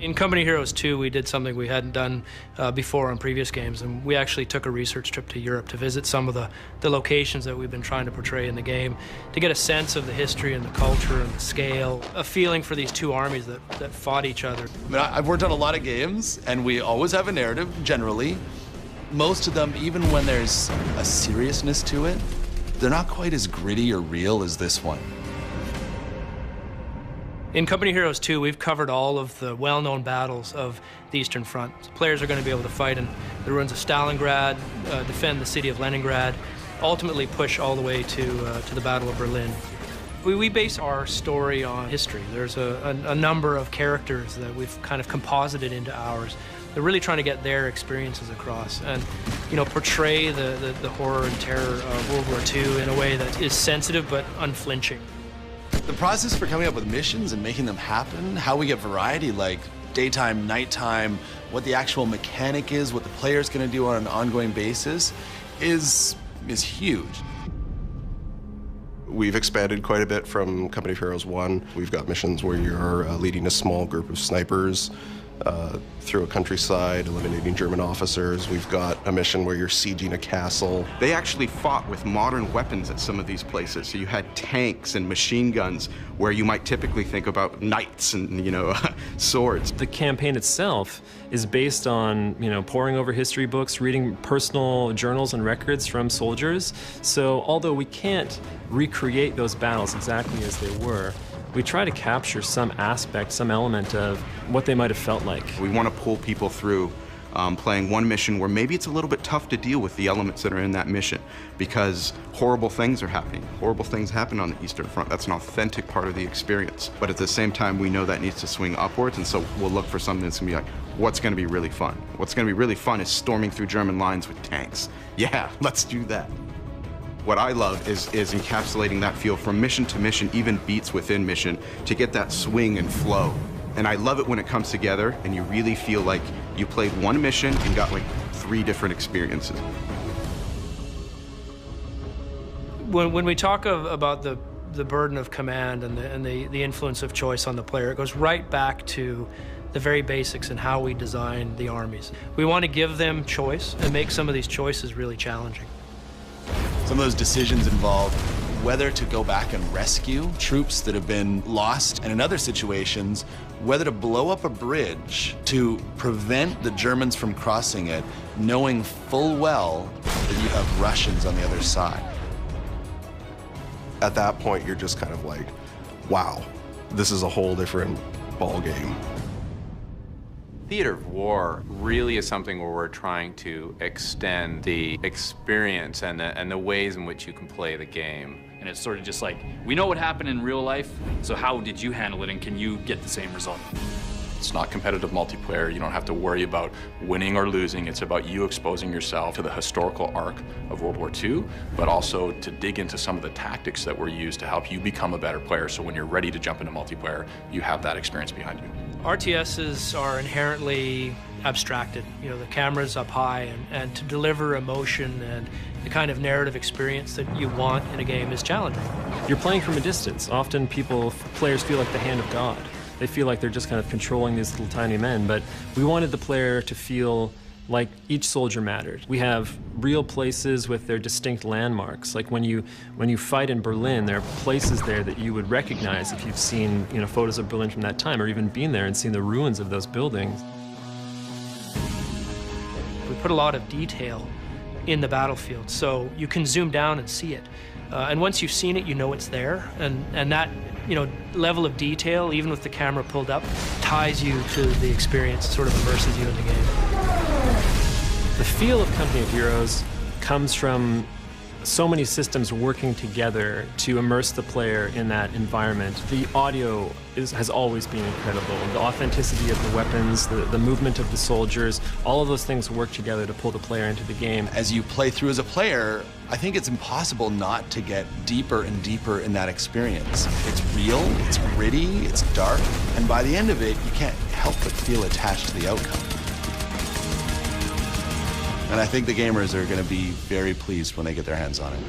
In Company Heroes 2, we did something we hadn't done before on previous games, and we actually took a research trip to Europe to visit some of the locations that we've been trying to portray in the game, to get a sense of the history and the culture and the scale, a feeling for these two armies that fought each other. I mean, I've worked on a lot of games, and we always have a narrative, generally. Most of them, even when there's a seriousness to it, they're not quite as gritty or real as this one. In Company Heroes 2, we've covered all of the well-known battles of the Eastern Front. Players are going to be able to fight in the ruins of Stalingrad, defend the city of Leningrad, ultimately push all the way to the Battle of Berlin. We base our story on history. There's a number of characters that we've kind of composited into ours. They're really trying to get their experiences across and, you know, portray the horror and terror of World War II in a way that is sensitive but unflinching. The process for coming up with missions and making them happen, how we get variety like daytime, nighttime, what the actual mechanic is, what the player's going to do on an ongoing basis is huge. We've expanded quite a bit from Company of Heroes 1. We've got missions where you're leading a small group of snipers through a countryside, eliminating German officers. We've got a mission where you're sieging a castle. They actually fought with modern weapons at some of these places. So you had tanks and machine guns where you might typically think about knights and, you know, swords. The campaign itself is based on, you know, poring over history books, reading personal journals and records from soldiers. So although we can't recreate those battles exactly as they were, we try to capture some aspect, some element of what they might have felt like. We want to pull people through playing one mission where maybe it's a little bit tough to deal with the elements that are in that mission because horrible things are happening. Horrible things happen on the Eastern Front. That's an authentic part of the experience. But at the same time, we know that needs to swing upwards, and so we'll look for something that's going to be like, what's going to be really fun? What's going to be really fun is storming through German lines with tanks. Yeah, let's do that. What I love is encapsulating that feel from mission to mission, even beats within mission, to get that swing and flow. And I love it when it comes together and you really feel like you played one mission and got like 3 different experiences. When we talk about the burden of command and the influence of choice on the player, it goes right back to the very basics and how we design the armies. We want to give them choice and make some of these choices really challenging. Some of those decisions involve whether to go back and rescue troops that have been lost, and in other situations, whether to blow up a bridge to prevent the Germans from crossing it, knowing full well that you have Russians on the other side. At that point, you're just kind of like, wow, this is a whole different ball game. Theater of war really is something where we're trying to extend the experience and the ways in which you can play the game. And it's sort of just like, we know what happened in real life, so how did you handle it, and can you get the same result? It's not competitive multiplayer. You don't have to worry about winning or losing. It's about you exposing yourself to the historical arc of World War II, but also to dig into some of the tactics that were used to help you become a better player. So when you're ready to jump into multiplayer, you have that experience behind you. RTSs are inherently abstracted. You know, the camera's up high, and to deliver emotion and the kind of narrative experience that you want in a game is challenging. You're playing from a distance. Often players feel like the hand of God. They feel like they're just kind of controlling these little tiny men, but we wanted the player to feel like each soldier mattered. We have real places with their distinct landmarks. Like when you fight in Berlin, there are places there that you would recognize if you've seen, you know, photos of Berlin from that time, or even been there and seen the ruins of those buildings. We put a lot of detail in the battlefield, so you can zoom down and see it. And once you've seen it, you know it's there, and that, you know, level of detail, even with the camera pulled up, ties you to the experience, sort of immerses you in the game. The feel of Company of Heroes comes from so many systems working together to immerse the player in that environment. The audio has always been incredible. The authenticity of the weapons, the movement of the soldiers, all of those things work together to pull the player into the game. As you play through as a player, I think it's impossible not to get deeper and deeper in that experience. It's real, it's gritty, it's dark, and by the end of it, you can't help but feel attached to the outcome. And I think the gamers are going to be very pleased when they get their hands on it.